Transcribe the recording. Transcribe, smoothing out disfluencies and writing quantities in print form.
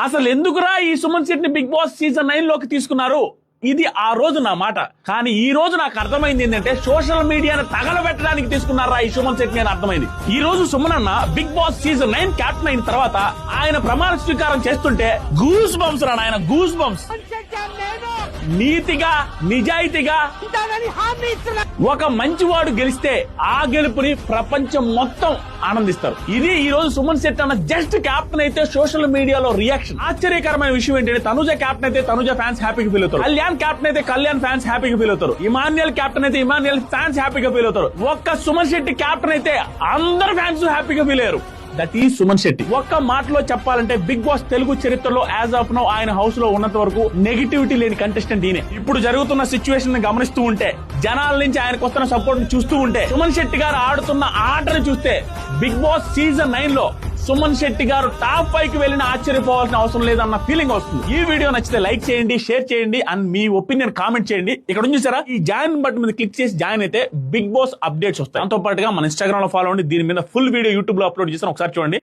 అసలు ఎందుకురా ఈ సుమన్ శెట్టిని బిగ్ బాస్ సీజన్ 9 లోకి తీసుకున్నారు? ఇది ఆ రోజు నా మాట. కానీ ఈ రోజు నాకు అర్థమైంది ఏంటంటే సోషల్ మీడియాను తగలబెట్టడానికి తీసుకున్నారా ఈ సుమన్ శెట్టిని అని అర్థమైంది. ఈ రోజు సుమన్ అన్న బిగ్ బాస్ సీజన్ 9 క్యాప్టెన్ అయిన తర్వాత ఆయన ప్రమాణ స్వీకారం చేస్తుంటే గూస్ బంప్స్ రా ఆయన, గూస్ బంప్స్. నీతిగా నిజాయితీగా ఒక మంచివాడు గెలిస్తే ఆ గెలుపుని ప్రపంచం మొత్తం ఆనందిస్తారు. ఇది ఈ రోజు సుమన్ శెట్టి అన్న జస్ట్ క్యాప్టెన్ అయితే సోషల్ మీడియాలో రియాక్షన్. ఆశ్చర్యకరమైన విషయం ఏంటంటే తనుజ క్యాప్టెన్ అయితే తనుజ ఫ్యాన్స్ హ్యాపీగా ఫీల్ అవుతారు, కళ్యాణ్ క్యాప్టెన్ అయితే కళ్యాణ్ ఫ్యాన్స్ హ్యాపీగా ఫీల్ అవుతారు, ఇమాన్యుయల్ క్యాప్టెన్ అయితే ఇమాన్యుయల్ ఫ్యాన్స్ హ్యాపీగా ఫీల్ అవుతారు. ఒక్క సుమన్ శెట్టి క్యాప్టెన్ అయితే అందరు ఫ్యాన్స్ హ్యాపీగా ఫీల్ అయ్యారు. దట్ ఈ సుమన్ శెట్టి. ఒక్క మాటలో చెప్పాలంటే బిగ్ బాస్ తెలుగు చరిత్రలో యాజ్ ఆఫ్ నౌ ఆయన హౌస్ లో ఉన్నంత వరకు నెగిటివిటీ లేని కంటెస్టెంట్ ఈయనే. ఇప్పుడు జరుగుతున్న సిచ్యువేషన్ ని గమనిస్తూ ఉంటే, జనాల నుంచి ఆయనకు వస్తున్న సపోర్ట్ ని చూస్తూ ఉంటే, సుమన్ శెట్టి గారు ఆడుతున్న ఆటను చూస్తే బిగ్ బాస్ సీజన్ 9 లో సుమన్ శెట్టి గారు టాప్ 5 కి వెళ్ళిన ఆశ్చర్యపోవాల్సిన అవసరం లేదన్న ఫీలింగ్ వస్తుంది. ఈ వీడియో నచ్చితే లైక్ చేయండి, షేర్ చేయండి అండ్ మీ ఒపీనియన్ కామెంట్ చేయండి. ఇక్కడ ఉంది చూసారా, ఈ జాయిన్ బటన్ మీద క్లిక్ చేసి జాయిన్ అయితే బిగ్ బాస్ అప్డేట్స్ వస్తాయి. దాంతో పాటుగా మన ఇన్స్టాగ్రామ్ లో ఫాలో అవ్వండి. దీని మీద ఫుల్ వీడియో యూట్యూబ్ లో అప్లోడ్ చేస్తాను, ఒకసారి చూడండి.